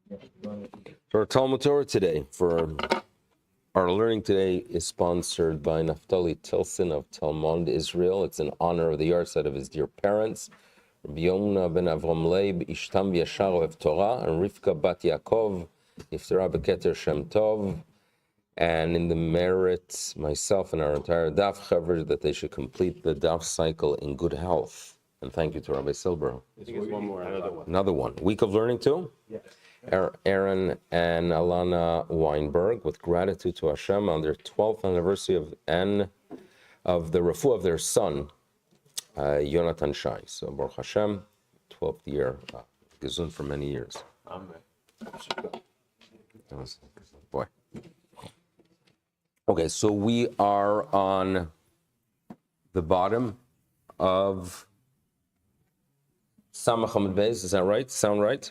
So our Talmud Torah today, for our learning today, is sponsored by Naftali Tilson of Talmud Israel. It's in honor of the yahrzeit of his dear parents, Rabbi Yomi ben Avram Leib, Ishtam Yashar Ohev Torah, and Rivka Bat Yaakov, Iftara Beketer Shem Tov. And in the merit, myself and our entire daf coverage, that they should complete the daf cycle in good health. And thank you to Rabbi Silber. Another one. Week of learning too? Yes. Aaron and Alana Weinberg, with gratitude to Hashem on their 12th anniversary of the refuah of their son, Yonatan Shai. So Baruch Hashem, 12th year, gezun for many years. Amen. Boy. Okay, so we are on the bottom of Samach Hamad Beis, is that right? Sound right?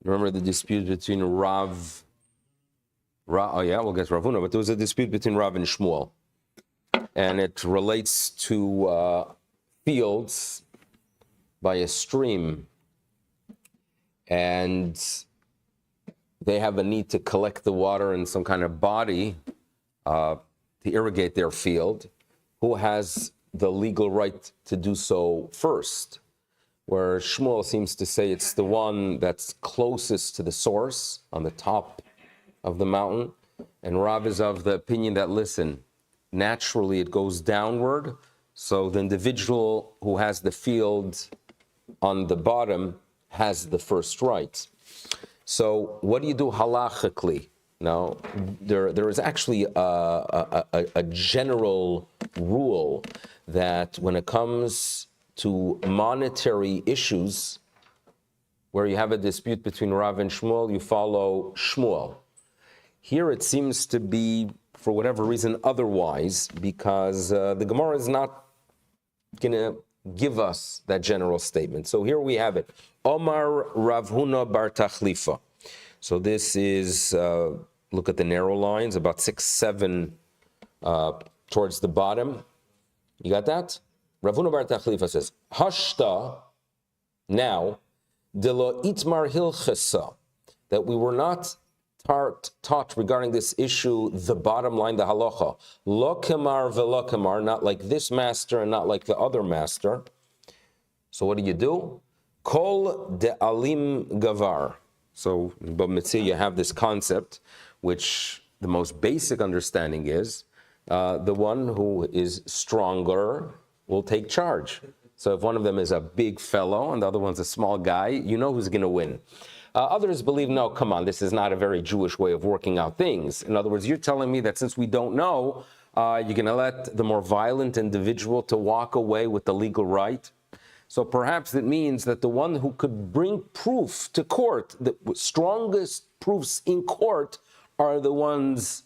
Remember the dispute between Rav, oh yeah, we'll get Ravuna, but there was a dispute between Rav and Shmuel. And it relates to fields by a stream. And they have a need to collect the water in some kind of body to irrigate their field. Who has the legal right to do so first? Where Shmuel seems to say it's the one that's closest to the source, on the top of the mountain. And Rav is of the opinion that, listen, naturally it goes downward, so the individual who has the field on the bottom has the first right. So what do you do halachically? Now, there is actually a general rule that when it comes to monetary issues, where you have a dispute between Rav and Shmuel, you follow Shmuel. Here it seems to be, for whatever reason, otherwise, because the Gemara is not going to give us that general statement. So here we have it. Omar Rav Huna bar Tachlifa. So this is, look at the narrow lines, about 6, 7 towards the bottom. You got that? Rav Huna bar Tachlifa says, Hashta, now, de lo itmar hilchesa, that we were not taught regarding this issue, the bottom line, the halacha. Lo kemar velo kemar, not like this master and not like the other master. So what do? Kol de alim gavar. So in Bab Mitzvah you have this concept, which the most basic understanding is, the one who is stronger will take charge. So if one of them is a big fellow and the other one's a small guy, you know who's going to win. Others believe, no, come on, this is not a very Jewish way of working out things. In other words, you're telling me that since we don't know, you're going to let the more violent individual to walk away with the legal right. So perhaps it means that the one who could bring proof to court, the strongest proofs in court, are the ones,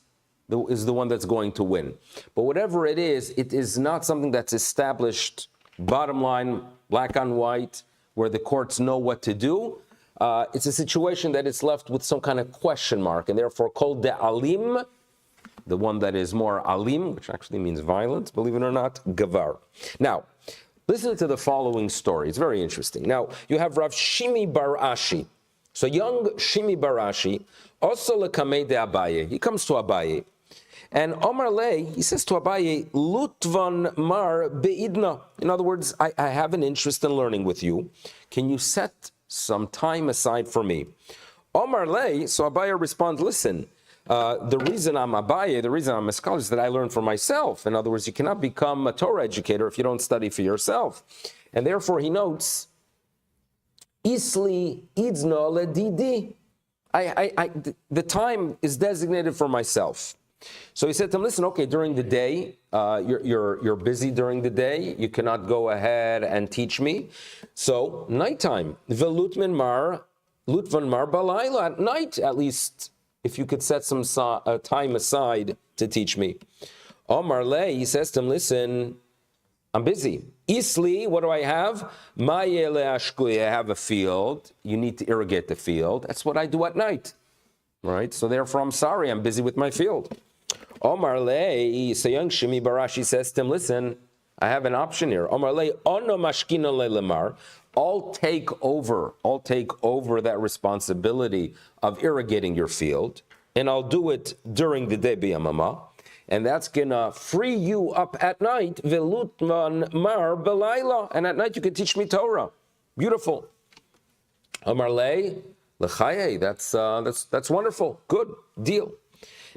is the one that's going to win. But whatever it is not something that's established, bottom line, black on white, where the courts know what to do. It's a situation that it's left with some kind of question mark, and therefore called de alim, the one that is more alim, which actually means violent, believe it or not, gavar. Now, listen to the following story. It's very interesting. Now, you have Rav Shimi bar Ashi. So young Shimi bar Ashi, also lekamei de Abaye. He comes to Abaye. And Omar Lei, he says to Abaye, Lutvan mar beidna. In other words, I have an interest in learning with you. Can you set some time aside for me? Omar Lei, so Abaye responds, listen, the reason I'm Abaye, the reason I'm a scholar is that I learn for myself. In other words, you cannot become a Torah educator if you don't study for yourself. And therefore he notes, Isli idzno ledidi. The time is designated for myself. So he said to him, listen, okay, during the day, you're busy during the day. You cannot go ahead and teach me. So nighttime, velutman mar balayla, at night, at least, if you could set some time aside to teach me. Omar Lei, he says to him, listen, I'm busy. Isli, what do I have? Mayele ashkui, I have a field. You need to irrigate the field. That's what I do at night. Right? So therefore, I'm sorry, I'm busy with my field. Omar Lei, so young Shimi Barashi says to him, listen, I have an option here. Omar Lei, ono mashkina le'lemar. I'll take over that responsibility of irrigating your field, and I'll do it during the day b'yamama, and that's gonna free you up at night, velutman mar belayla, and at night you can teach me Torah. Beautiful. Amar lei lechaye, that's wonderful, good deal.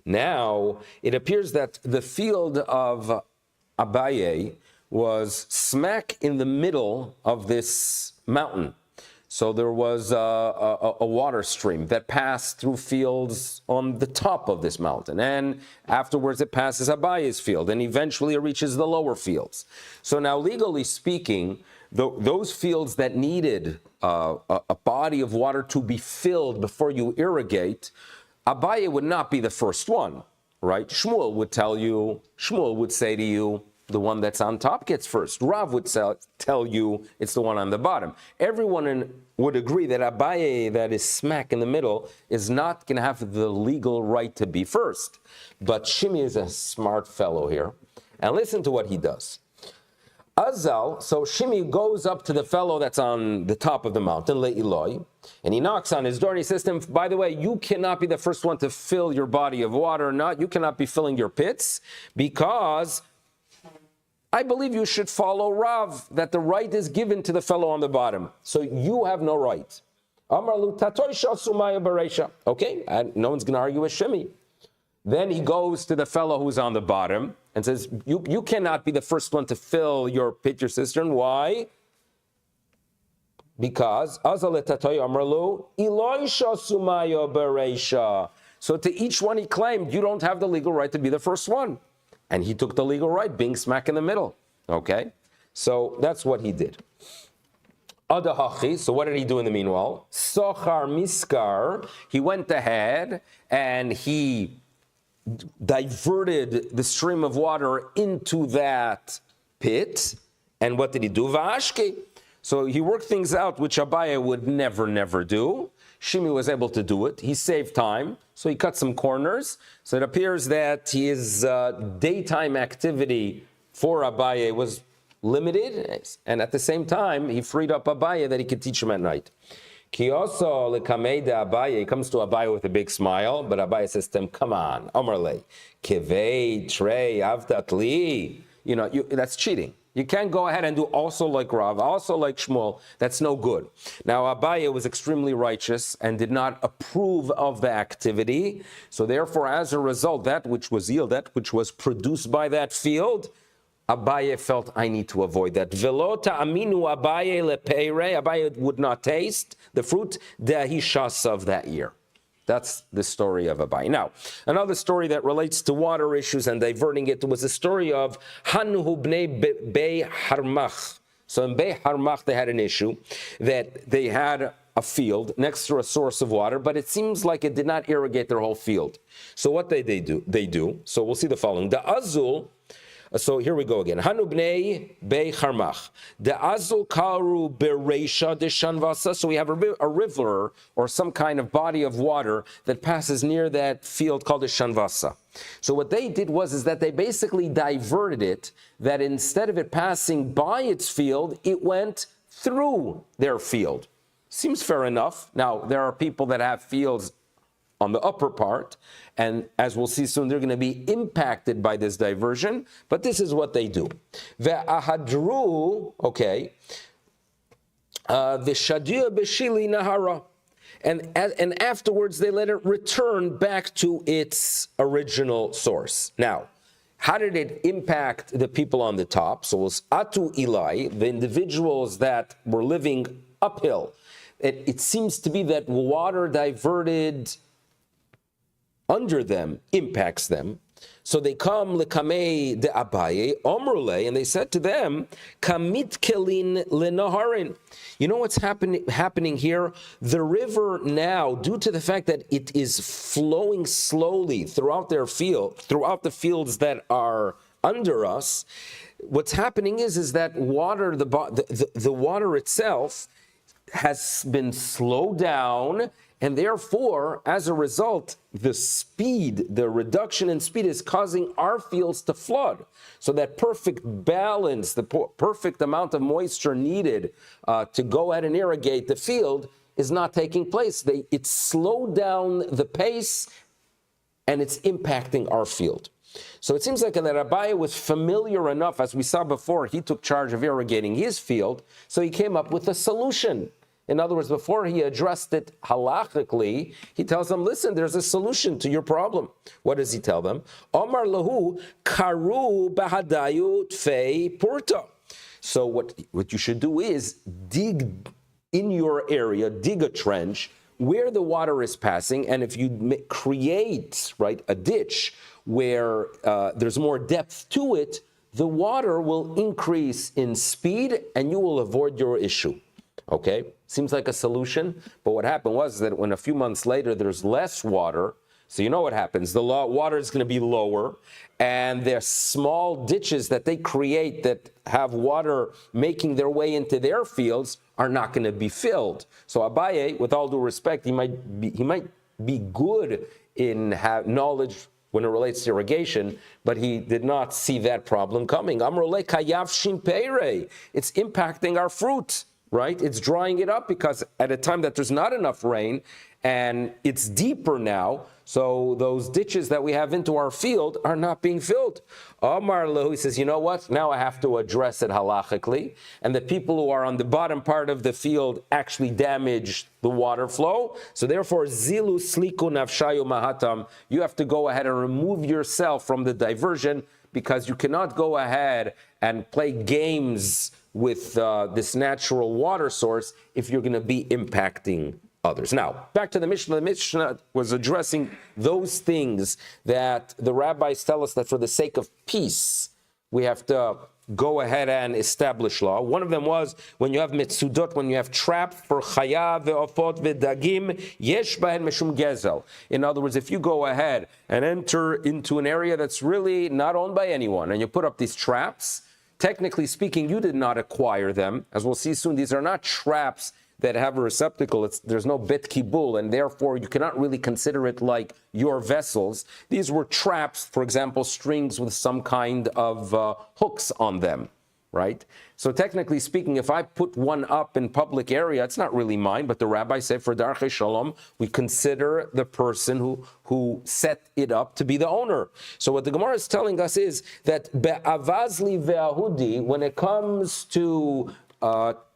Now it appears that the field of Abaye was smack in the middle of this mountain. So there was a water stream that passed through fields on the top of this mountain. And afterwards it passes Abaye's field, and eventually it reaches the lower fields. So now, legally speaking, those fields that needed a body of water to be filled before you irrigate, Abaye would not be the first one, right? Shmuel would say to you, the one that's on top gets first. Rav would tell you it's the one on the bottom. Everyone would agree that Abaye, that is smack in the middle, is not going to have the legal right to be first. But Shimi is a smart fellow here. And listen to what he does. Azal, so Shimi goes up to the fellow that's on the top of the mountain, Le'iloi, and he knocks on his door and he says to him, by the way, you cannot be the first one to fill your body of water, you cannot be filling your pits, because I believe you should follow Rav, that the right is given to the fellow on the bottom. So you have no right. Okay, and no one's going to argue with Shimi. Then he goes to the fellow who's on the bottom and says, you cannot be the first one to fill your pit, your cistern. Why? Because so to each one he claimed, you don't have the legal right to be the first one. And he took the legal right, being smack in the middle. Okay? So that's what he did. Adahachi, so what did he do in the meanwhile? Sochar miskar, he went ahead and he diverted the stream of water into that pit. And what did he do? Vashke. So he worked things out which Abaye would never do. Shimi was able to do it. He saved time, so he cut some corners. So it appears that his daytime activity for Abaye was limited, and at the same time, he freed up Abaye that he could teach him at night. Kiyoso lekamei de Abaye, he comes to Abaye with a big smile, but Abaye says to him, come on, Omerle, kivei trei avtatli. That's cheating. You can't go ahead and do also like Rav, also like Shmuel. That's no good. Now, Abaye was extremely righteous and did not approve of the activity. So therefore, as a result, that which was yielded, that which was produced by that field, Abaye felt, I need to avoid that. Velota aminu Abaye lepeire, Abaye would not taste the fruit dehishas of that year. That's the story of Abaye. Now, another story that relates to water issues and diverting it was the story of Hanuhu bnei Bei Harmach. So in Bei Harmach, they had an issue that they had a field next to a source of water, but it seems like it did not irrigate their whole field. So what they do. So we'll see the following. The Azul. So here we go again. Hanu bnei Bei Harmach. The Azul karu bereisha de shanvasa. So we have a river or some kind of body of water that passes near that field called the shanvasa. So what they did is that they basically diverted it, that instead of it passing by its field, it went through their field. Seems fair enough. Now, there are people that have fields on the upper part, and as we'll see soon, they're going to be impacted by this diversion, but this is what they do. Ve'ahadru, okay, v'shadia b'shili nahara, and afterwards they let it return back to its original source. Now, how did it impact the people on the top? So it was atu ilai, the individuals that were living uphill. It seems to be that water diverted under them impacts them. So they come lekamei de Abaye omrule, and they said to them, kamit kelin lenaharin. You know what's happening here? The river now, due to the fact that it is flowing slowly throughout their field, throughout the fields that are under us, what's happening is that water, the water itself has been slowed down, And therefore, as a result, the reduction in speed is causing our fields to flood. So that perfect balance, the perfect amount of moisture needed to go ahead and irrigate the field is not taking place. It slowed down the pace, and it's impacting our field. So it seems like that Rabbi was familiar enough, as we saw before, he took charge of irrigating his field, so he came up with a solution. In other words, before he addressed it halachically, he tells them, listen, there's a solution to your problem. What does he tell them? Omar lahu karu bahadayu tfei purta. So what you should do is dig in your area, dig a trench where the water is passing, and if you create, right, a ditch where there's more depth to it, the water will increase in speed and you will avoid your issue. Okay, seems like a solution, but what happened was that when a few months later there's less water, so you know what happens, the water is going to be lower, and there's small ditches that they create that have water making their way into their fields are not going to be filled. So Abaye, with all due respect, he might be good in knowledge when it relates to irrigation, but he did not see that problem coming. Amrole kayav shimpeire. It's impacting our fruit. Right? It's drying it up because at a time that there's not enough rain and it's deeper now, so those ditches that we have into our field are not being filled. Omar Lo, he says, you know what? Now I have to address it halachically, and the people who are on the bottom part of the field actually damage the water flow. So therefore, zilu sliku nafshayu mahatam, you have to go ahead and remove yourself from the diversion because you cannot go ahead and play games with this natural water source if you're going to be impacting others. Now, back to the Mishnah. The Mishnah was addressing those things that the rabbis tell us that for the sake of peace, we have to go ahead and establish law. One of them was when you have mitzudot, when you have traps for chaya ve'ofot ve'dagim, yesh bahen meshum gezel. In other words, if you go ahead and enter into an area that's really not owned by anyone, and you put up these traps, technically speaking, you did not acquire them. As we'll see soon, these are not traps that have a receptacle. There's no bet kibul, and therefore you cannot really consider it like your vessels. These were traps, for example, strings with some kind of hooks on them, right? So technically speaking, if I put one up in public area, it's not really mine, but the rabbis say for Darchei Shalom, we consider the person who set it up to be the owner. So what the Gemara is telling us is that be'avazli ve'ahudi, when it comes to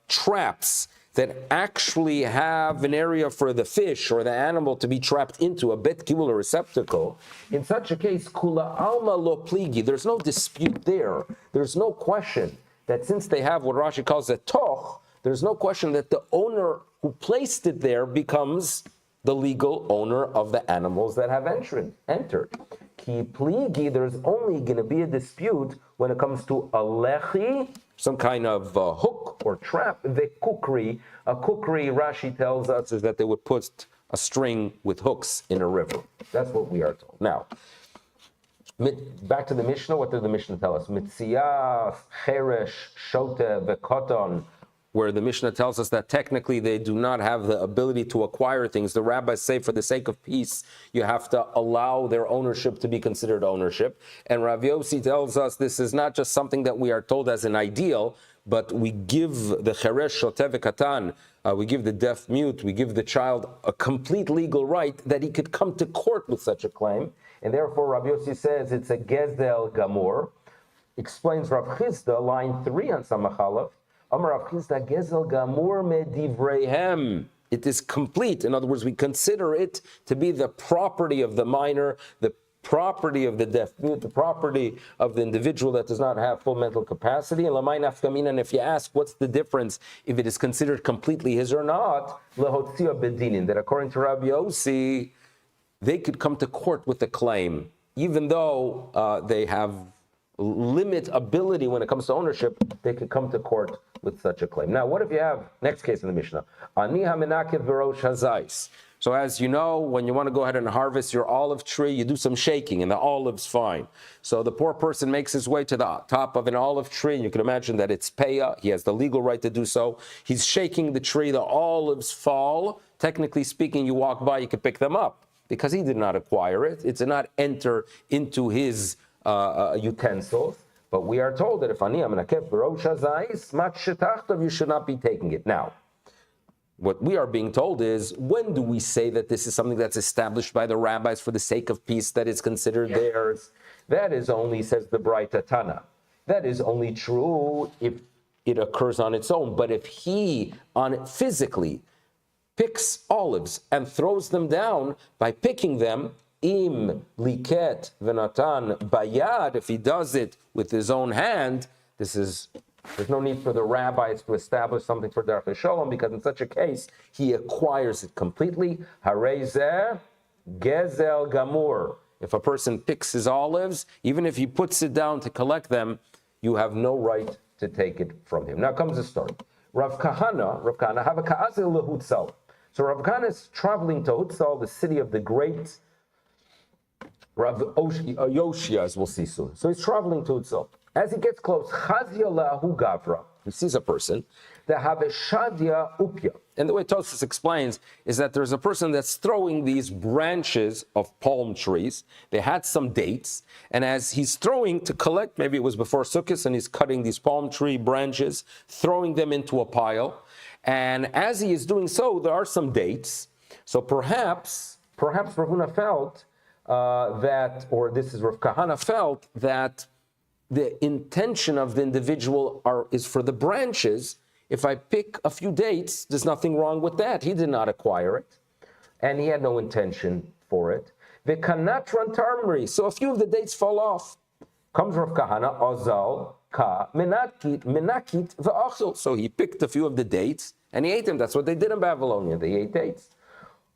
traps that actually have an area for the fish or the animal to be trapped into, a bet kibul, or receptacle, in such a case, kula alma lo pligi, there's no dispute there. There's no question that since they have what Rashi calls a toch, there's no question that the owner who placed it there becomes the legal owner of the animals that have entered. Ki pligi, there's only going to be a dispute when it comes to a lechi, some kind of hook or trap. The kukri, a kukri, Rashi tells us, is that they would put a string with hooks in a river. That's what we are told. Now, back to the Mishnah. What did the Mishnah tell us? Mitziyah, cheresh, shote, vekoton, where the Mishnah tells us that technically they do not have the ability to acquire things. The rabbis say for the sake of peace, you have to allow their ownership to be considered ownership. And Rav Yossi tells us this is not just something that we are told as an ideal, but we give the cheresh, shote, vekatan, we give the deaf mute, we give the child a complete legal right that he could come to court with such a claim. And therefore, Rav Yossi says it's a gezel gamor. Explains Rav Chisda, line 3 on Samachalaf, Amar Rav Chisda, gezel gamor medivreihem. It is complete. In other words, we consider it to be the property of the minor, the property of the deaf mute, the property of the individual that does not have full mental capacity. And lamay nafkamina, and if you ask what's the difference if it is considered completely his or not, lehotzia bedinin, that according to Rabbi Yossi, they could come to court with the claim, even though they have limit ability when it comes to ownership, they could come to court with such a claim. Now, what if you have, next case in the Mishnah, ani hamenakev v'rosh hazais. So as you know, when you want to go ahead and harvest your olive tree, you do some shaking and the olive's fine. So the poor person makes his way to the top of an olive tree, and you can imagine that it's payah. He has the legal right to do so. He's shaking the tree, the olives fall. Technically speaking, you walk by, you can pick them up because he did not acquire it. It did not enter into his utensils. But we are told that if ani amenakef b'rosh hazayis, mat shetachtav, you should not be taking it. Now, what we are being told is, when do we say that this is something that's established by the rabbis for the sake of peace, that is considered theirs? That is only, says the Braita Tana, that is only true if it occurs on its own. But if he physically picks olives and throws them down by picking them, im liket venatan bayad, if he does it with his own hand, there's no need for the rabbis to establish something for Darchei Shalom, because in such a case, he acquires it completely. Harezeh gezel gamur. If a person picks his olives, even if he puts it down to collect them, you have no right to take it from him. Now comes the story. Rav Kahana have a ka'azil lehutzal. So Rav Kahana is traveling to Hutzal, the city of the great Rav Yoshia, as we'll see soon. So he's traveling to Hutzal. As he gets close, Chazia lahu gavra, he sees a person that have a shadia upya. And the way Tosfos explains is that there's a person that's throwing these branches of palm trees. They had some dates, and as he's throwing to collect, maybe it was before Sukkot, and he's cutting these palm tree branches, throwing them into a pile. And as he is doing so, there are some dates. So perhaps Rav Huna felt or this is Rav Kahana felt that the intention of the individual is for the branches. If I pick a few dates, there's nothing wrong with that. He did not acquire it, and he had no intention for it. V'kanatran tarmri, so a few of the dates fall off. Comes Rav Kahana, ozal ka menakit v'achel. So he picked a few of the dates, and he ate them. That's what they did in Babylonia. They ate dates.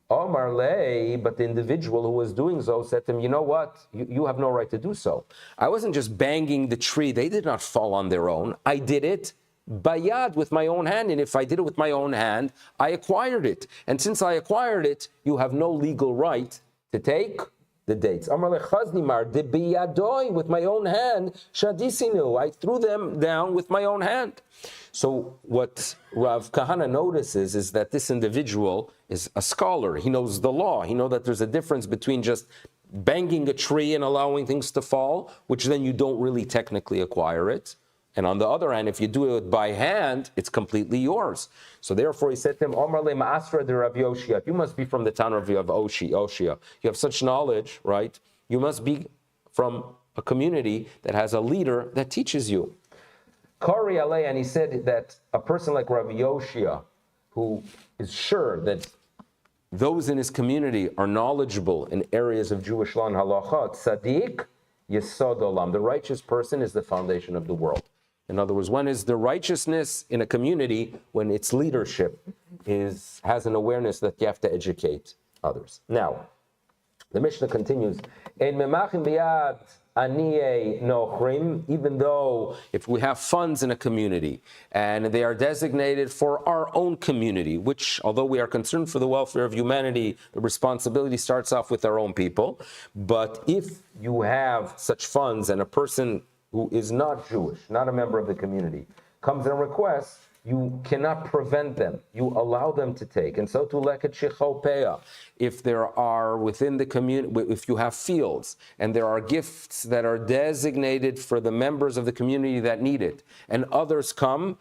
Omar lei, but the individual who was doing so said to him, you know what? You have no right to do so. I wasn't just banging the tree. They did not fall on their own. I did it bayad, with my own hand. And if I did it with my own hand, I acquired it. And since I acquired it, you have no legal right to take the dates. Amar le chaznimar de biyadoi, with my own hand, shadisinu, I threw them down with my own hand. So what Rav Kahana notices is that this individual is a scholar. He knows the law. He knows that there's a difference between just banging a tree and allowing things to fall, which then you don't really technically acquire it. And on the other hand, if you do it by hand, it's completely yours. So therefore he said to him, Omar le ma'asra de Rav Yoshia, you must be from the town of Oshia. You have such knowledge, right? You must be from a community that has a leader that teaches you. Kari alei, and he said that a person like Rav Yoshia, who is sure that those in his community are knowledgeable in areas of Jewish law and halacha, tzaddik yesod olam, the righteous person is the foundation of the world. In other words, when is the righteousness in a community? When its leadership has an awareness that you have to educate others. Now, the Mishnah continues, Ein memachim biyad aniyei nochrim, even though if we have funds in a community and they are designated for our own community, which, although we are concerned for the welfare of humanity, the responsibility starts off with our own people. But if you have such funds and a person who is not Jewish, not a member of the community, comes and requests, you cannot prevent them. You allow them to take. And so to leket shechopeya, if there are within the community, if you have fields and there are gifts that are designated for the members of the community that need it, and others come,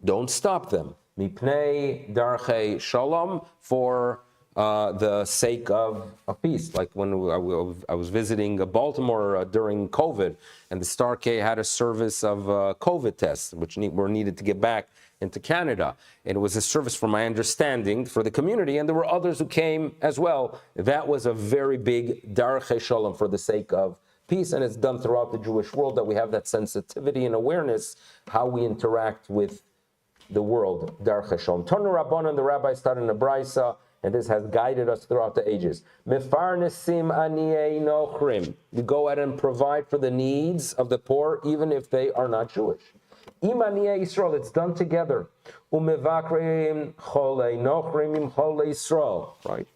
don't stop them. Mipnei darchei shalom, for the sake of peace. Like when I was visiting Baltimore during COVID, and the Star K had a service of COVID tests, which were needed to get back into Canada. And it was a service, from my understanding, for the community, and there were others who came as well. That was a very big darchei shalom, for the sake of peace, and it's done throughout the Jewish world, that we have that sensitivity and awareness how we interact with the world. Darchei shalom. Tonu Rabbanan, the rabbi started in a brisa, and this has guided us throughout the ages. Mefarnesim aniyei nochrim. We go ahead and provide for the needs of the poor, even if they are not Jewish. Im aniyei Yisrael, it's done together. Umevakreim cholei nochrim im cholei Yisrael. Right?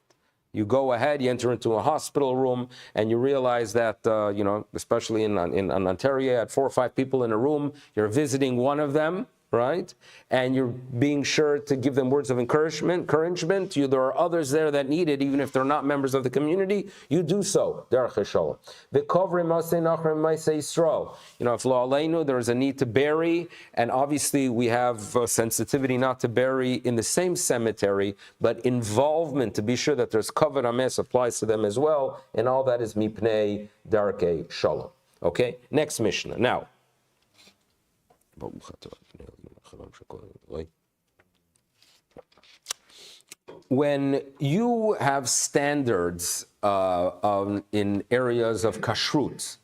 You go ahead, you enter into a hospital room, and you realize that, especially in Ontario, at 4 or 5 people in a room, you're visiting one of them, right? And you're being sure to give them words of encouragement. There are others there that need it, even if they're not members of the community. You do so. If lo aleinu, there is a need to bury, and obviously we have sensitivity not to bury in the same cemetery, but involvement to be sure that there's kavod ames applies to them as well, and all that is mipnei darkei shalom. Okay, next Mishnah. Now, when you have standards in areas of kashrut,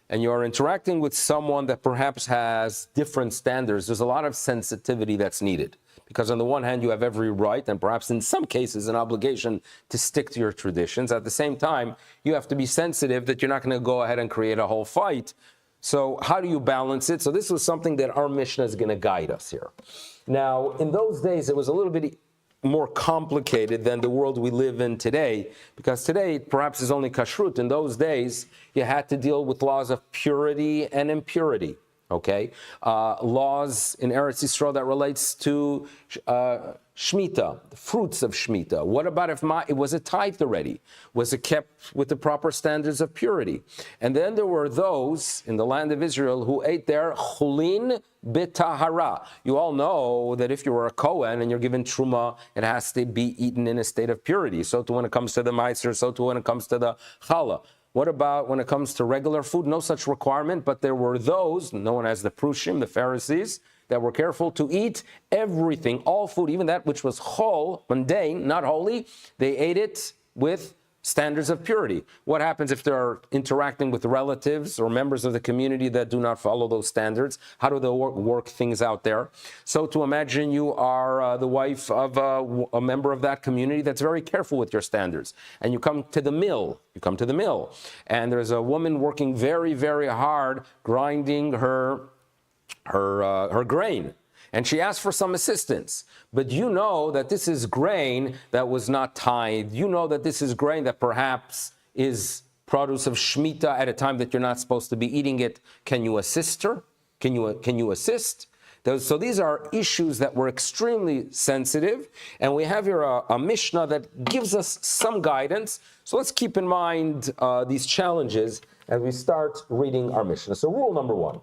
and you're interacting with someone that perhaps has different standards, there's a lot of sensitivity that's needed. Because on the one hand, you have every right, and perhaps in some cases, an obligation to stick to your traditions. At the same time, you have to be sensitive that you're not going to go ahead and create a whole fight. So how do you balance it? So this was something that our Mishnah is going to guide us here. Now, in those days, it was a little bit more complicated than the world we live in today, because today perhaps is only kashrut. In those days, you had to deal with laws of purity and impurity. Okay, laws in Eretz Yisrael that relates to Shemitah, the fruits of Shemitah. What about if it was tithed already? Was it kept with the proper standards of purity? And then there were those in the land of Israel who ate their chulin b'tahara. You all know that if you were a Kohen and you're given truma, it has to be eaten in a state of purity. So too when it comes to the meiser, so too when it comes to the challah. What about when it comes to regular food? No such requirement, but there were those, known as the Prushim, the Pharisees, that were careful to eat everything, all food, even that which was chol, mundane, not holy. They ate it with standards of purity. What happens if they're interacting with relatives or members of the community that do not follow those standards? How do they work things out there? So to imagine you are the wife of a member of that community that's very careful with your standards, and you come to the mill, and there's a woman working very, very hard grinding her grain. And she asked for some assistance. But you know that this is grain that was not tithed. You know that this is grain that perhaps is produce of Shemitah at a time that you're not supposed to be eating it. Can you assist her? Can you assist? So these are issues that were extremely sensitive. And we have here a Mishnah that gives us some guidance. So let's keep in mind these challenges as we start reading our Mishnah. So rule number 1.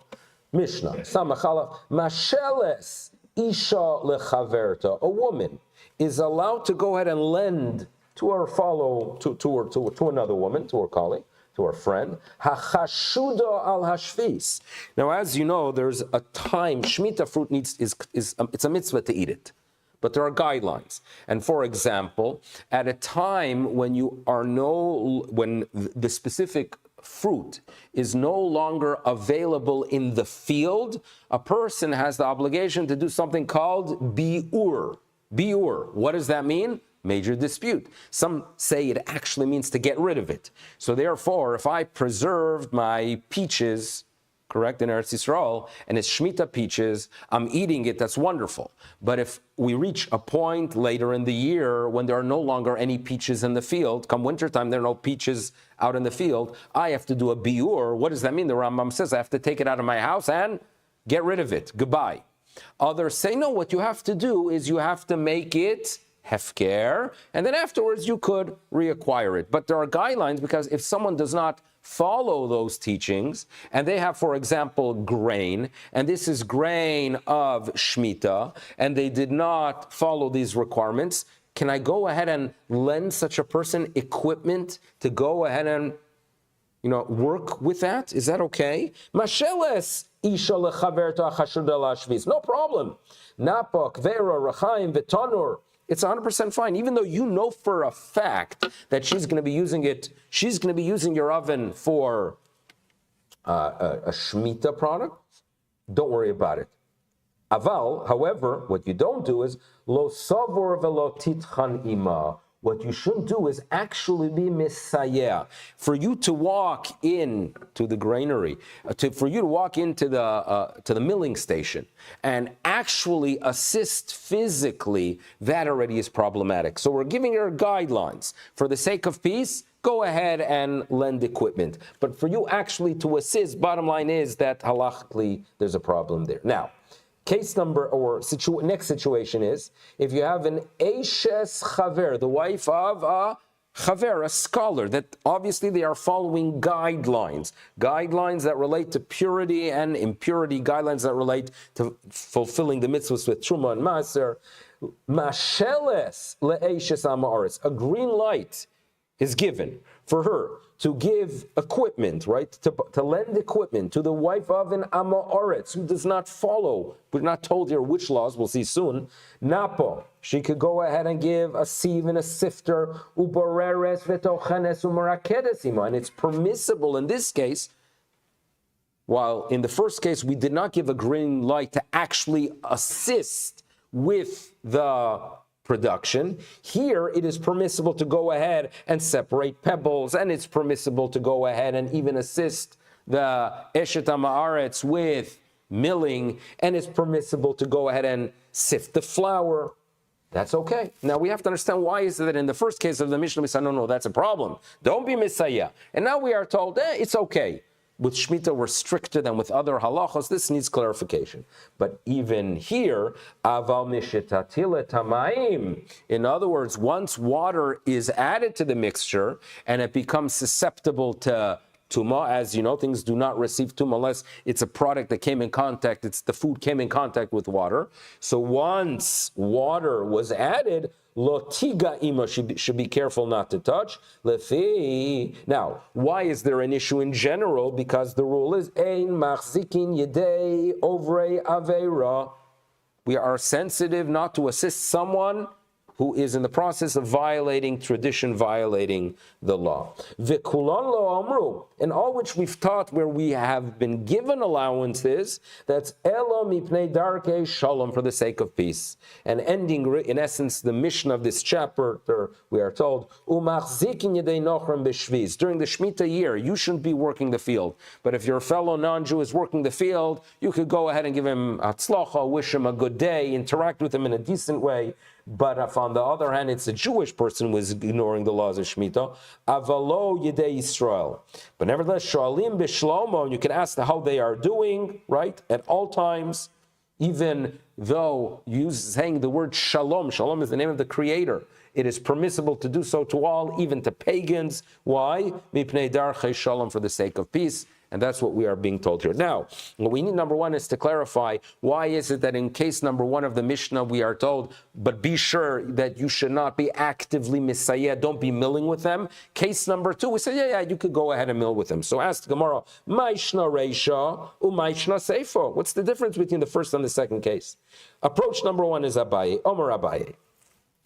Mishnah, Samachala, Masheles Isha lechaverta. A woman is allowed to go ahead and lend to her to another woman, to her colleague, to her friend. Hachashuda al hashvis. Now, as you know, there's a time Shemitah fruit it's a mitzvah to eat it. But there are guidelines. And for example, at a time when when the specific fruit is no longer available in the field, a person has the obligation to do something called bi'ur. Bi'ur. What does that mean? Major dispute. Some say it actually means to get rid of it. So therefore, if I preserved my peaches, correct, in Eretz Yisrael, and it's Shemitah peaches, I'm eating it, that's wonderful. But if we reach a point later in the year when there are no longer any peaches in the field, come wintertime, there are no peaches out in the field, I have to do a biur. What does that mean? The Rambam says I have to take it out of my house and get rid of it. Goodbye. Others say, no, what you have to do is you have to make it hefker, and then afterwards you could reacquire it. But there are guidelines, because if someone does not follow those teachings, and they have, for example, grain, and this is grain of Shemitah, and they did not follow these requirements, can I go ahead and lend such a person equipment to go ahead and, work with that? Is that okay? Masheles isha lechaverta chashuda lashvis. No problem. Napok, vera, rachaim, v'tanur. It's 100% fine, even though you know for a fact that she's going to be using your oven for a Shemitah product. Don't worry about it. Aval, however, what you don't do is lo savor velo titchan ima. what you should do is actually be misayeh. For you to walk in to the granary, for you to walk into the milling station and actually assist physically, that already is problematic. So we're giving her guidelines. For the sake of peace, go ahead and lend equipment. But for you actually to assist, bottom line is that halachically there's a problem there. Now, case number or next situation is if you have an Eishes Chaver, the wife of a Chaver, a scholar, that obviously they are following guidelines that relate to purity and impurity, guidelines that relate to fulfilling the mitzvahs with Truma and Maser. Masheles le'Eishes Amaretz, a green light is given for her to give equipment, right? To lend equipment to the wife of an Amoretz who does not follow. We're not told here which laws, we'll see soon. Napo, she could go ahead and give a sieve and a sifter, uboreres vetochenes umarakedesima, and it's permissible in this case. While in the first case we did not give a green light to actually assist with the production, here it is permissible to go ahead and separate pebbles, and it's permissible to go ahead and even assist the Eshet HaMa'aretz with milling, and it's permissible to go ahead and sift the flour. That's okay. Now we have to understand why is it that in the first case of the Mishnah we said, no, that's a problem. Don't be Messiah. And now we are told, it's okay. With Shemitah, we're stricter than with other halachos. This needs clarification. But even here, aval mishetatile tamaim. In other words, once water is added to the mixture and it becomes susceptible to Tuma, as you know, things do not receive Tuma unless it's a product that came in contact, the food came in contact with water. So once water was added, Lotiga ima should be careful not to touch. Lefi. Now, why is there an issue in general? Because the rule is ein machzikin yedei ovrei aveira. We are sensitive not to assist someone who is in the process of violating tradition, violating the law. V'kulan lo amru, and all which we've taught where we have been given allowances, that's elo mipnei darkei shalom, for the sake of peace. And ending, in essence, the mission of this chapter, we are told, umachzikin yedei nochram b'shviz. During the Shemitah year, you shouldn't be working the field. But if your fellow non-Jew is working the field, you could go ahead and give him hatzlacha, wish him a good day, interact with him in a decent way. But if on the other hand, it's a Jewish person who is ignoring the laws of Shemitah, avalo yedei Yisrael. But nevertheless, shoalim b'shlomo, you can ask how they are doing, right, at all times, even though saying the word shalom, shalom is the name of the Creator. It is permissible to do so to all, even to pagans. Why? Mipnei darchei shalom, for the sake of peace. And that's what we are being told here. Now, what we need, number one, is to clarify why is it that in case number one of the Mishnah we are told, but be sure that you should not be actively misayeh, don't be milling with them. Case number two, we say, yeah, you could go ahead and mill with them. So ask the Gemara, Maishna Reisha, Umaishna Seifo. What's the difference between the first and the second case? Approach number one is Abaye, Omer Abaye.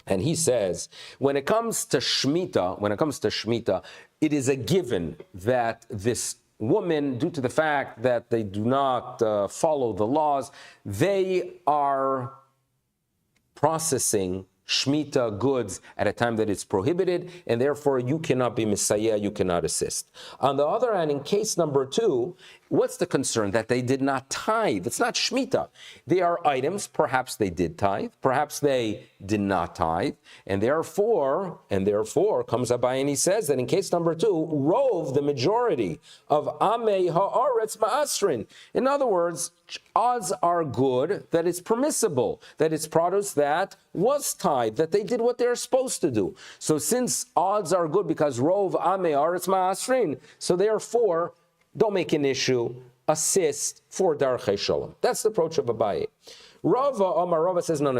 And he says, when it comes to Shemitah, it is a given that this woman, due to the fact that they do not follow the laws, they are processing Shemitah goods at a time that it's prohibited, and therefore you cannot be Messiah, you cannot assist. On the other hand, in case number two, what's the concern? That they did not tithe. It's not Shemitah. They are items, perhaps they did tithe, perhaps they did not tithe, and therefore comes Abai and he says that in case number two, rove, the majority of Amei Ha'aretz Ma'asrin. In other words, odds are good that it's permissible, that it's produce that was tithe, that they did what they're supposed to do. So since odds are good because rove Amei Ha'aretz Ma'asrin, so therefore, don't make an issue, assist for Darchei Shalom. That's the approach of Abaye. Rava says, no,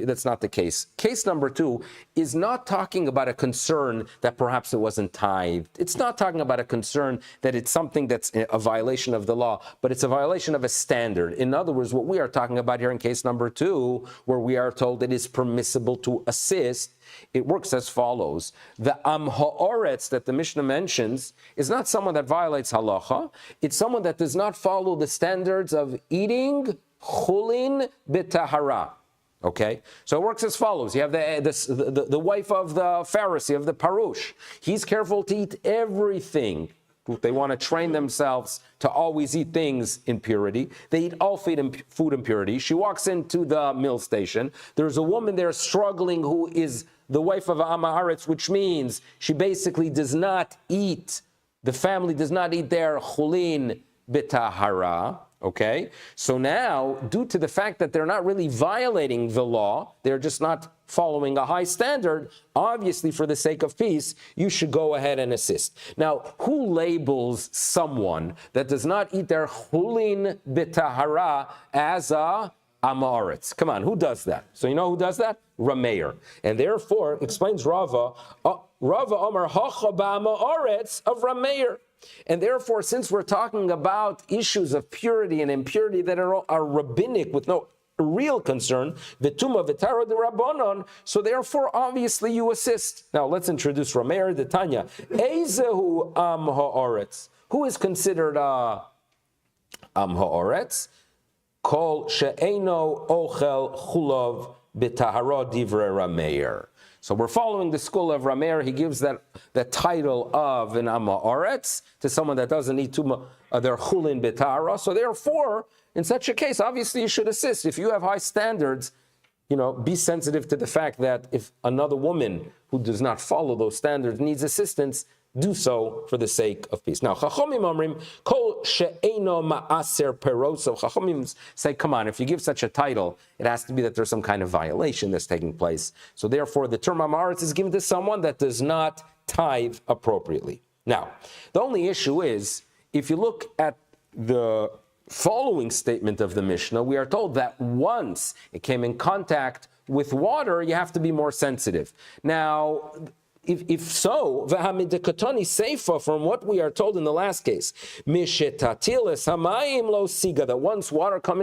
that's not the case. Case number two is not talking about a concern that perhaps it wasn't tithed. It's not talking about a concern that it's something that's a violation of the law, but it's a violation of a standard. In other words, what we are talking about here in case number two, where we are told it is permissible to assist, it works as follows. The Am Ha'oretz that the Mishnah mentions is not someone that violates halacha. It's someone that does not follow the standards of eating chulin b'tahara. Okay, so it works as follows. You have the wife of the Pharisee, of the Parush. He's careful to eat everything. They want to train themselves to always eat things in purity. They eat all food in purity. She walks into the mill station. There's a woman there struggling who is the wife of Amaretz, which means she basically does not eat, the family does not eat their chulin b'tahara. Okay, so now, due to the fact that they're not really violating the law, they're just not following a high standard, obviously for the sake of peace, you should go ahead and assist. Now, who labels someone that does not eat their chulin b'tahara as a amaretz? Come on, who does that? So you know who does that? Rameir. And therefore, explains Rava, Rava Omar hacha ba'amaretz of Rameir. And therefore, since we're talking about issues of purity and impurity that are rabbinic with no real concern, v'tuma v'tara de rabbanon, so therefore, obviously, you assist. Now, let's introduce Rameir the Tanya. Ezehu am ha'oretz. Who is considered am ha'oretz? Kol she'eino ochel chulav b'tahara divrei Rameir. So we're following the school of Rameir. He gives that title of an Amaretz to someone that doesn't eat their chulin b'tahara. So therefore, in such a case, obviously you should assist. If you have high standards, be sensitive to the fact that if another woman who does not follow those standards needs assistance, do so for the sake of peace. Now, Chachomim Amrim, Kol she'eino ma'aser peros. So Chachomim say, come on, if you give such a title, it has to be that there's some kind of violation that's taking place. So therefore, the term Amaretz is given to someone that does not tithe appropriately. Now, the only issue is, if you look at the following statement of the Mishnah, we are told that once it came in contact with water, you have to be more sensitive. Now, if so, v'hamidekatani seifa, from what we are told in the last case, mishetatilis hamayim lo siga, that once water came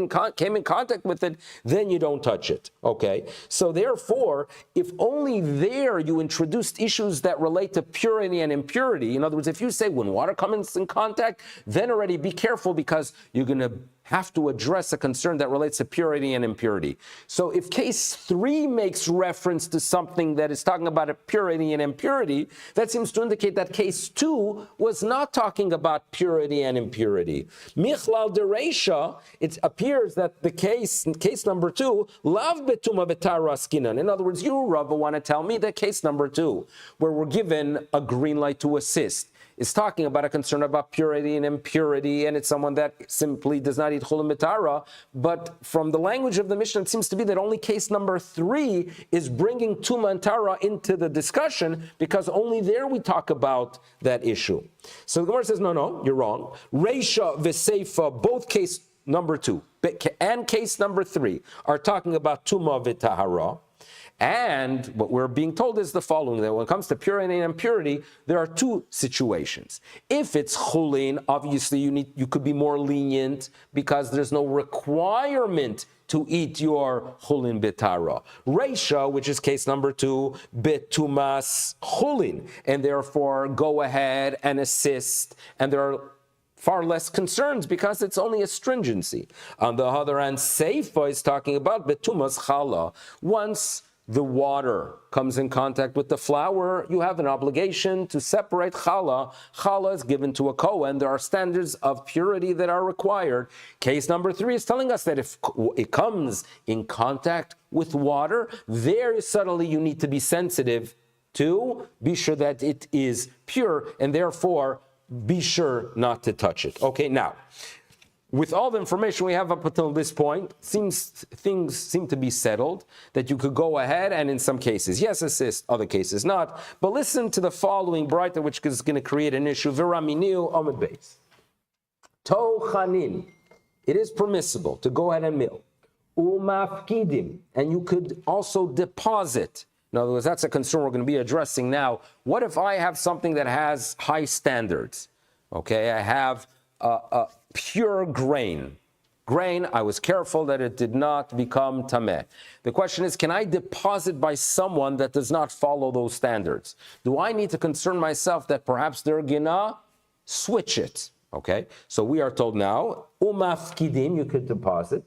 in contact with it, then you don't touch it. Okay, so therefore, if only there you introduced issues that relate to purity and impurity. In other words, if you say when water comes in contact, then already be careful because you're going to have to address a concern that relates to purity and impurity. So if case 3 makes reference to something that is talking about purity and impurity, that seems to indicate that case 2 was not talking about purity and impurity. Michlal dereisha, it appears that the case number 2, lav betuma v'tara skinan. In other words, you, Rabbi, want to tell me that case number 2, where we're given a green light to assist, is talking about a concern about purity and impurity, and it's someone that simply does not eat chulin b'tahara. But from the language of the Mishnah, it seems to be that only case number 3 is bringing tuma and tara into the discussion, because only there we talk about that issue. So the Gemara says, no, you're wrong. Reisha v'seifa, both case number 2 and case number 3 are talking about tuma v'tahara. And what we're being told is the following, that when it comes to purity and impurity, there are 2 situations. If it's chulin, obviously you could be more lenient because there's no requirement to eat your chulin b'tahara. Reisha, which is case number 2, betumas chulin, and therefore go ahead and assist, and there are far less concerns because it's only a stringency. On the other hand, seifa is talking about betumas chala. Once the water comes in contact with the flour, you have an obligation to separate challah. Challah is given to a Kohen. There are standards of purity that are required. Case number 3 is telling us that if it comes in contact with water, there suddenly you need to be sensitive to be sure that it is pure, and therefore be sure not to touch it. Okay, now, with all the information we have up until this point, things seem to be settled, that you could go ahead and in some cases, yes, assist, other cases not. But listen to the following braita, which is going to create an issue. Viraminiu omid beis. Tochanin. It is permissible to go ahead and mill. Umafkidim. And you could also deposit. In other words, that's a concern we're going to be addressing now. What if I have something that has high standards? Okay, I have pure grain. I was careful that it did not become tameh. The question is, can I deposit by someone that does not follow those standards? Do I need to concern myself that perhaps they're gonna switch it? Okay, so we are told now, umafkidim, you could deposit.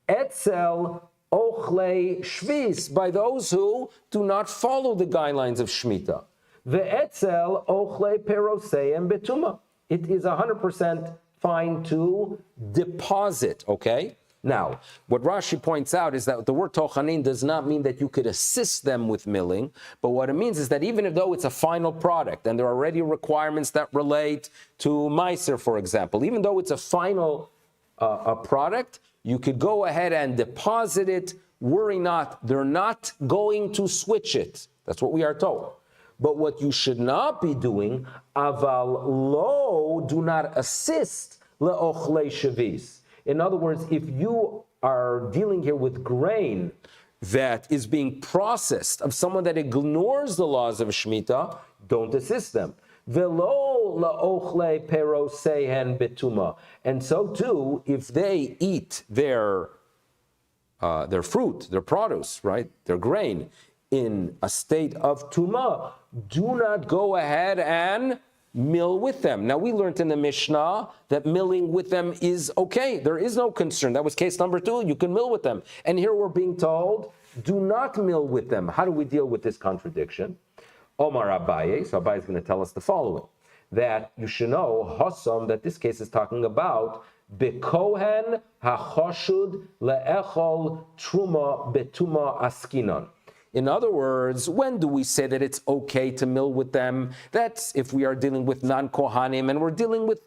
Etzel ochlei shvis, by those who do not follow the guidelines of Shemitah. Ve'etzel ochlei peroseim betuma. It is 100% fine to deposit, okay? Now, what Rashi points out is that the word tochanin does not mean that you could assist them with milling, but what it means is that even though it's a final product, and there are already requirements that relate to meiser, for example, even though it's a final product, you could go ahead and deposit it. Worry not, they're not going to switch it. That's what we are told. But what you should not be doing, aval lo, do not assist le'ochlei shavis. In other words, if you are dealing here with grain that is being processed of someone that ignores the laws of Shemitah, don't assist them. Velo la'ochlei perosehen betuma. And so too, if they eat their fruit, their produce, right, their grain, in a state of tumah, do not go ahead and mill with them. Now, we learned in the Mishnah that milling with them is okay. There is no concern. That was case number 2. You can mill with them. And here we're being told, do not mill with them. How do we deal with this contradiction? Omar Abaye, so Abaye is going to tell us the following, that you should know, Hossam, that this case is talking about Bekohen HaChoshud Le'echol Truma Betuma Askinon. In other words, when do we say that it's okay to mill with them? That's if we are dealing with non-Kohanim and we're dealing with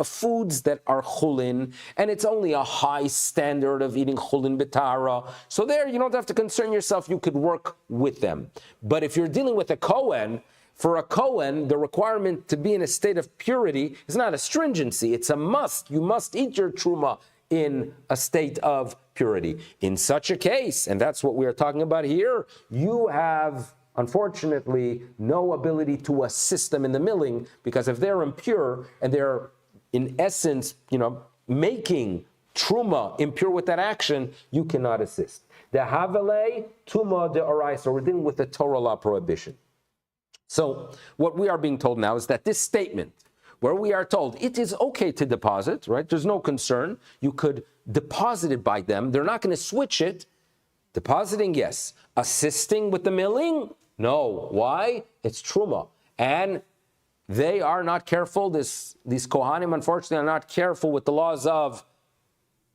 foods that are chulin, and it's only a high standard of eating chulin betara. So there, you don't have to concern yourself, you could work with them. But if you're dealing with a Kohen, for a Kohen, the requirement to be in a state of purity is not a stringency, it's a must. You must eat your truma in a state of purity. In such a case, and that's what we are talking about here, you have, unfortunately, no ability to assist them in the milling, because if they're impure and they're, in essence, making truma impure with that action, you cannot assist. The havele tuma de oraisa, we're dealing with the Torah law prohibition. So what we are being told now is that this statement, where we are told it is okay to deposit, right? There's no concern. You could deposit it by them. They're not going to switch it. Depositing, yes. Assisting with the milling? No. Why? It's truma. And they are not careful. These Kohanim, unfortunately, are not careful with the laws of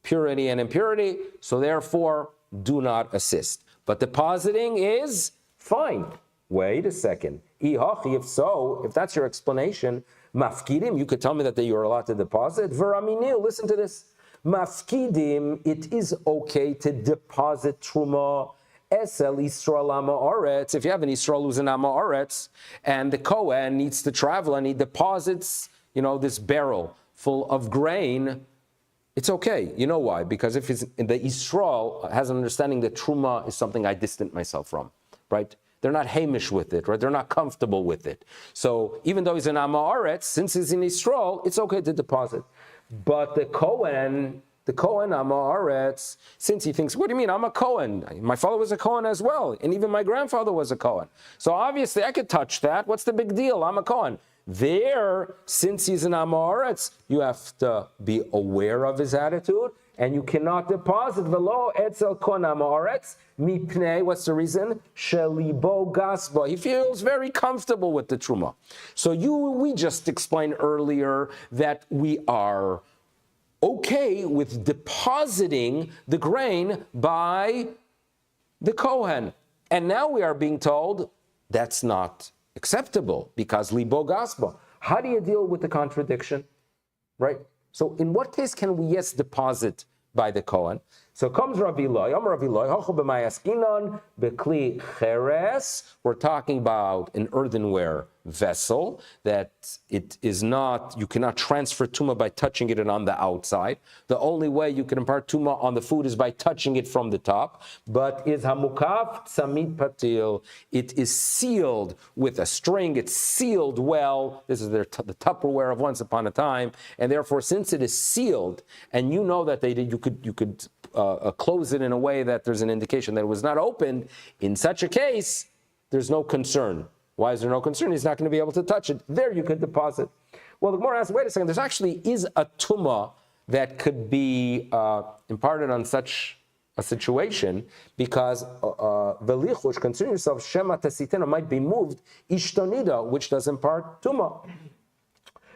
purity and impurity. So therefore, do not assist. But depositing is fine. Wait a second. If so, if that's your explanation, mafkidim, you could tell me that you are allowed to deposit. V'raminu, listen to this. Mafkidim, it is okay to deposit truma. Esel Yisrael Ama Oretz. If you have an Yisrael who's an Ama Oretz, and the Kohen needs to travel and he deposits, this barrel full of grain, it's okay. You know why? Because if the Yisrael has an understanding that truma is something I distant myself from, right? They're not hamish with it, right? They're not comfortable with it. So even though he's an Ama Oretz, since he's in Yisrael, it's okay to deposit. But the Kohen Ama Oretz, since he thinks, what do you mean? I'm a Kohen. My father was a Kohen as well, and even my grandfather was a Kohen. So obviously I could touch that. What's the big deal? I'm a Kohen. There, since he's an Ama Oretz, you have to be aware of his attitude, and you cannot deposit velo etzel kon Ama Oretz mipnei. What's the reason? Shelibo gasba. He feels very comfortable with the truma. So we just explained earlier that we are okay with depositing the grain by the Kohen. And now we are being told that's not acceptable because libo gasba. How do you deal with the contradiction? Right? So in what case can we, yes, deposit by the Kohen? So comes Rabbi Loi, Rabbi Loi, bekli cheres. We're talking about an earthenware vessel that it is not, you cannot transfer tumah by touching it on the outside. The only way you can impart tumah on the food is by touching it from the top. But is hamukaf tzamid patil. It is sealed with a string. It's sealed well. This is the Tupperware of once upon a time. And therefore, since it is sealed, and you know that you could close it in a way that there's an indication that it was not opened, in such a case, there's no concern. Why is there no concern? He's not going to be able to touch it. There you could deposit. Well, the Gemara asks, wait a second, there actually is a tumah that could be imparted on such a situation because velichush, concern yourself, shema tasitena might be moved, ishtonida, which does impart tuma.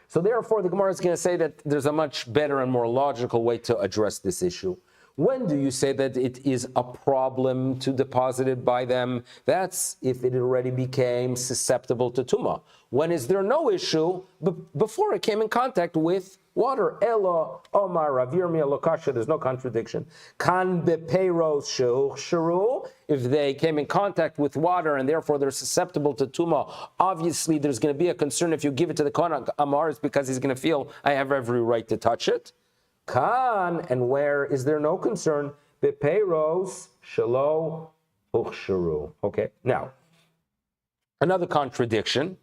So therefore, the Gemara is going to say that there's a much better and more logical way to address this issue. When do you say that it is a problem to deposit it by them? That's if it already became susceptible to tuma. When is there no issue? Before it came in contact with water. Elo, Omar, Rav Yirmiya, Lokasha, there's no contradiction. Kan bepeiros she'uchsheru, if they came in contact with water and therefore they're susceptible to tuma, obviously there's going to be a concern if you give it to the Kohen Amar, it's because he's going to feel, I have every right to touch it. Kan, and where is there no concern? Bepeiros shelo uchsheru. Okay, now, another contradiction.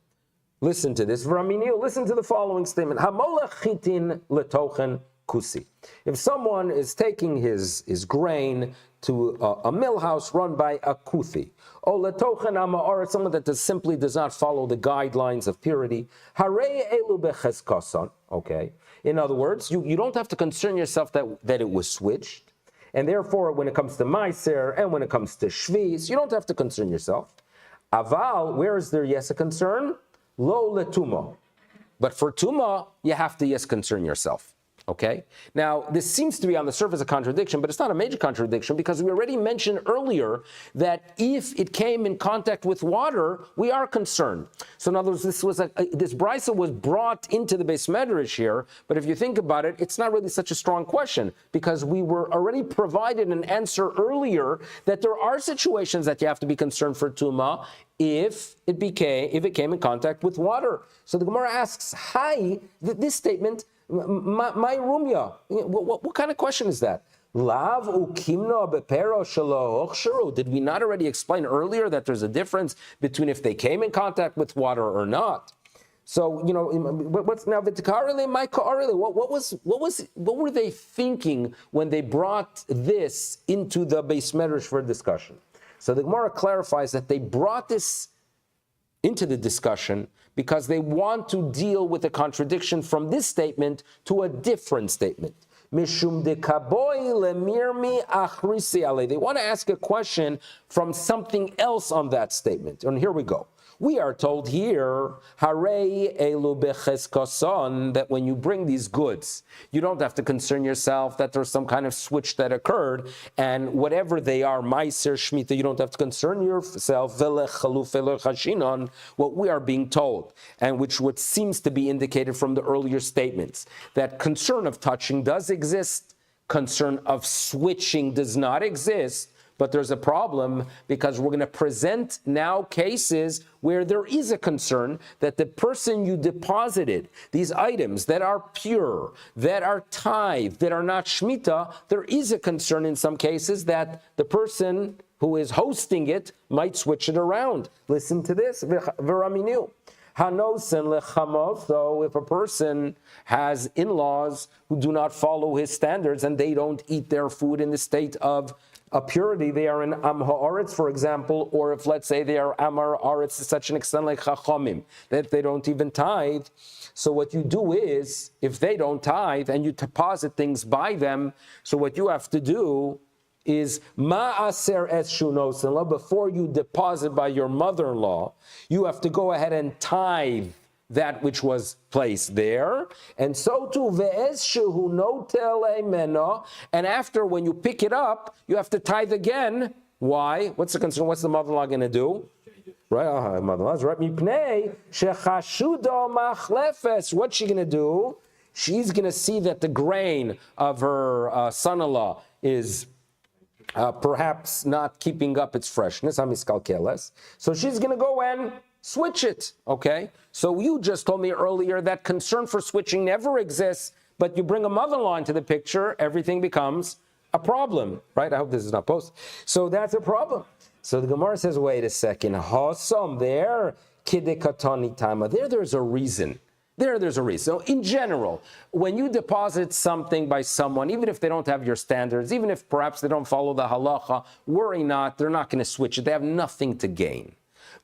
Listen to this. Listen to the following statement. Hamolech Gittin letochen kusi. If someone is taking his grain to a mill house run by a kuthi, or letochen ama'or, someone that simply does not follow the guidelines of purity, harei elu becheskason. Okay. In other words, you don't have to concern yourself that it was switched. And therefore, when it comes to Meiser and when it comes to Shvis, you don't have to concern yourself. Aval, where is there yes a concern? Lo letuma. But for tuma, you have to yes concern yourself. Okay? Now, this seems to be on the surface a contradiction, but it's not a major contradiction because we already mentioned earlier that if it came in contact with water, we are concerned. So in other words, this brisa was brought into the Beis Medrash here, but if you think about it, it's not really such a strong question because we were already provided an answer earlier that there are situations that you have to be concerned for tuma if it came in contact with water. So the Gemara asks, hi, this statement, my rumya. What kind of question is that? Lav ukimno bepero shelo ochsheru. Did we not already explain earlier that there's a difference between if they came in contact with water or not? So what's now v'tikarele my ka'arele? What were they thinking when they brought this into the Beis Medrash for discussion? So the Gemara clarifies that they brought this into the discussion because they want to deal with a contradiction from this statement to a different statement. Mishum de kaboy lemirmi achrisi ale. They want to ask a question from something else on that statement. And here we go. We are told here, Harei elu becheskason, that when you bring these goods, you don't have to concern yourself that there's some kind of switch that occurred, and whatever they are, meiser, shmita, you don't have to concern yourself, what we are being told, and what seems to be indicated from the earlier statements, that concern of touching does exist, concern of switching does not exist. But there's a problem because we're going to present now cases where there is a concern that the person you deposited these items that are pure, that are tithe, that are not shmita, there is a concern in some cases that the person who is hosting it might switch it around. Listen to this. V'raminu. Hanosen lechamov. So if a person has in-laws who do not follow his standards and they don't eat their food in the state of purity, they are in Am Ha'aretz, for example, or if, let's say, they are Amar Ha'aretz to such an extent like Chachamim, that they don't even tithe. So what you do is, if they don't tithe and you deposit things by them, so what you have to do is Ma'aser es shunosin, before you deposit by your mother-in-law, you have to go ahead and tithe that which was placed there, and so too ve'ez shehu notel emeno, and after when you pick it up, you have to tithe again. Why? What's the concern? What's the mother-in-law going to do? Right, mother-in-law's right. Mipnei shechashudo machlefes. What's she going to do? She's going to see that the grain of her son-in-law is perhaps not keeping up its freshness. So she's going to go and switch it, okay? So you just told me earlier that concern for switching never exists, but you bring a mother-in-law into the picture, everything becomes a problem, right? I hope this is not posted. So that's a problem. So the Gemara says, wait a second, Hosom there, kidekatani tama. There's a reason. There's a reason. So in general, when you deposit something by someone, even if they don't have your standards, even if perhaps they don't follow the halacha, worry not, they're not going to switch it. They have nothing to gain.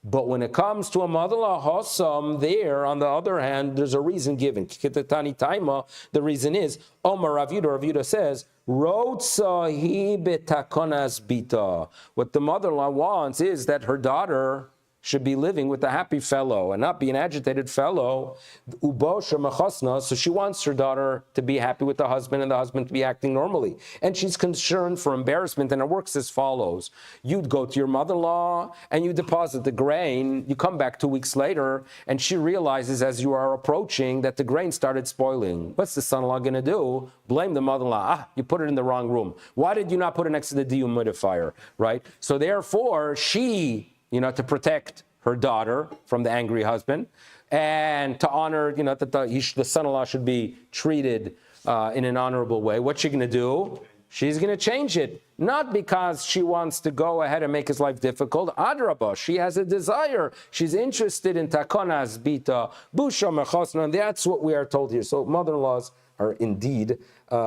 But when it comes to a mother-in-law, Hossam, there, on the other hand, there's a reason given. The reason is, Omar Rav Yehuda says, Rotsa hi betakonas bita. What the mother-in-law wants is that her daughter should be living with a happy fellow and not be an agitated fellow. So she wants her daughter to be happy with the husband and the husband to be acting normally. And she's concerned for embarrassment, and it works as follows. You'd go to your mother-in-law and you deposit the grain. You come back 2 weeks later and she realizes as you are approaching that the grain started spoiling. What's the son-in-law going to do? Blame the mother-in-law. You put it in the wrong room. Why did you not put it next to the dehumidifier, right? So therefore, she, to protect her daughter from the angry husband and to honor, that the son-in-law should be treated in an honorable way. What's she going to do? She's going to change it. Not because she wants to go ahead and make his life difficult. Adrabah, she has a desire. She's interested in takonas bita, busha mechosna, and that's what we are told here. So mother-in-laws are indeed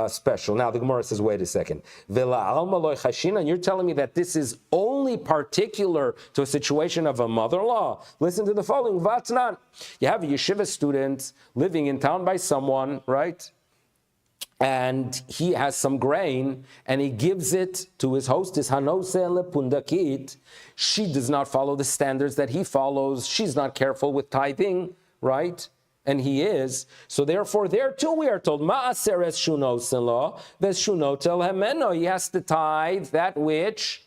special. Now the Gemara says, wait a second. And you're telling me that this is only particular to a situation of a mother-in-law? Listen to the following. Vatnan. You have a yeshiva student living in town by someone, right? And he has some grain, and he gives it to his hostess, Hanosele Pundakit. She does not follow the standards that he follows. She's not careful with tithing, right? And he is. So therefore, there too we are told, Ma'aseres Shunoselo, Veshunotel Hemeno. He has to tithe that which,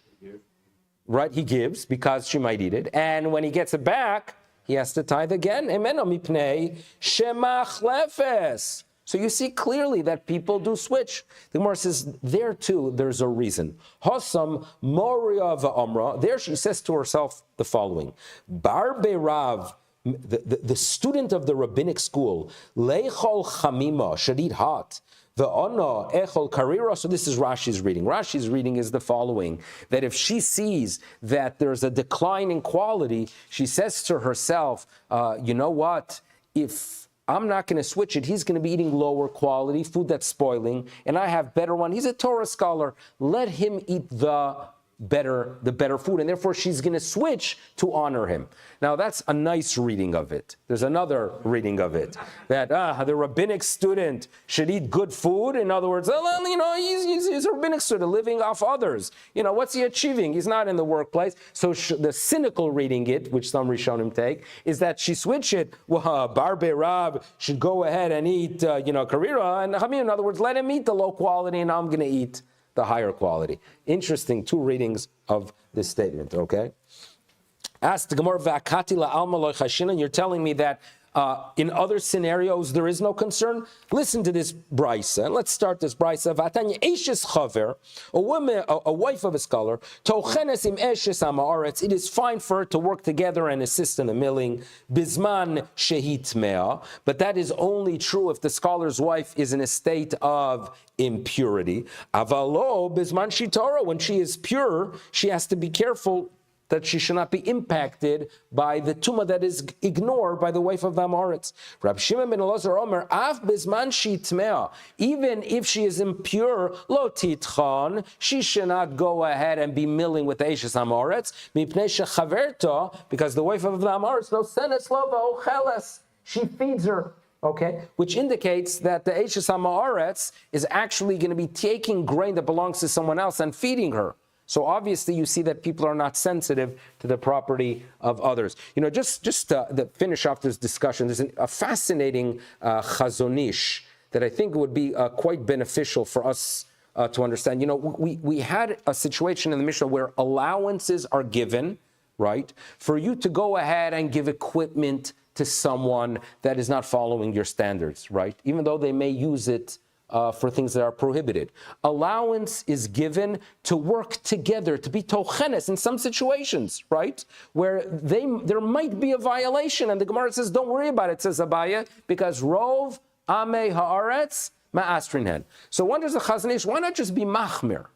right, he gives, because she might eat it. And when he gets it back, he has to tithe again. Emeno mipnei shemach lefes. So you see clearly that people do switch. The Gemara says, there too, there's a reason. Hossam Moria va'amra. There she says to herself the following. Barbe Rav, the student of the rabbinic school, Leichol Chamima, should eat hot. The Ono Echol Karira. So this is Rashi's reading. Rashi's reading is the following: that if she sees that there's a decline in quality, she says to herself, you know what? If I'm not going to switch it, he's going to be eating lower quality food that's spoiling, and I have better one. He's a Torah scholar. Let him eat the better food, and therefore she's going to switch to honor him. Now that's a nice reading of it. There's another reading of it, that the rabbinic student should eat good food. In other words, he's a rabbinic student living off others. What's he achieving? He's not in the workplace. So the cynical reading it, which some Rishonim take, is that she switched it. Barbe Rab should go ahead and eat, karira, and Hamim, in other words, let him eat the low quality, and I'm going to eat the higher quality. Interesting two readings of this statement, okay? Ask the Gemara, V'akati la'alma lo chashina, you're telling me that in other scenarios there is no concern? Listen to this brisa, and let's start this brisa. V'atanya eshes chaver, a wife of a scholar, tochenes im eshes ha'ma'aretz, it is fine for her to work together and assist in the milling, bizman shehit mea, but that is only true if the scholar's wife is in a state of impurity. Avalo bizman shitara, when she is pure, she has to be careful that she should not be impacted by the tumah that is ignored by the wife of the Amoritz. Rabbi Shimon ben Elazar Omer, Af bizman shitmea, even if she is impure, lo titchan, she should not go ahead and be milling with the Eishes Amoritz, mipnei shechaverta, because the wife of the Amoritz, no senes lo v'ocheles, she feeds her. Okay, which indicates that the Eishes Ha'ma'aretz is actually going to be taking grain that belongs to someone else and feeding her. So obviously you see that people are not sensitive to the property of others. Just to finish off this discussion, there's a fascinating chazonish that I think would be quite beneficial for us to understand. We had a situation in the Mishnah where allowances are given, right, for you to go ahead and give equipment to someone that is not following your standards, right? Even though they may use it for things that are prohibited. Allowance is given to work together, to be tochenes in some situations, right? Where there might be a violation, and the Gemara says, don't worry about it, says Abaya, because Rov Ame Haaretz Ma'astrinhen. So wonders the Chazanish, why not just be machmir?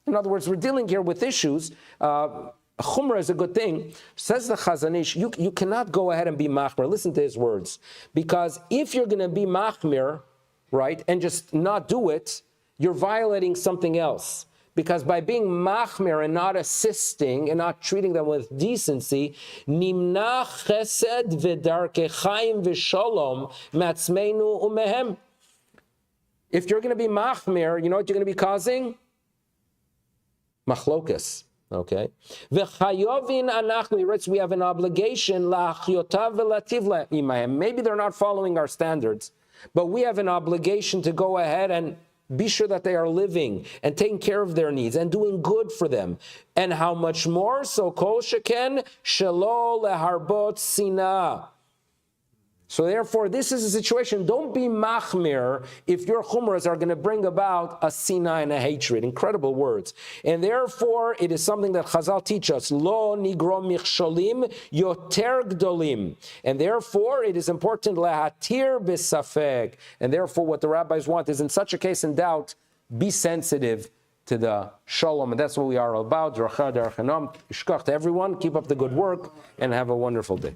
In other words, we're dealing here with issues. Chumrah is a good thing. Says the Chazanish, you cannot go ahead and be machmir. Listen to his words. Because if you're going to be machmir, right, and just not do it, you're violating something else. Because by being machmir and not assisting and not treating them with decency, nimna chesed v'darkei chaim v'sholom matzmeinu umehem. If you're going to be machmir, you know what you're going to be causing? Machlokas. Okay. V'chayovin anachnu, he writes, we have an obligation la'achyotav v'lativ la'imayim. Maybe they're not following our standards, but we have an obligation to go ahead and be sure that they are living and taking care of their needs and doing good for them. And how much more? So kol sheken shelo leharbot sinah. So therefore, this is a situation. Don't be machmir if your chumras are going to bring about a sinah and a hatred. Incredible words. And therefore, it is something that Chazal teach us. Lo nigro michsholim yoter gdolim. And therefore, it is important lehatir b'safek. And therefore, what the rabbis want is, in such a case in doubt, be sensitive to the shalom. And that's what we are about. Ishkach to everyone. Keep up the good work and have a wonderful day.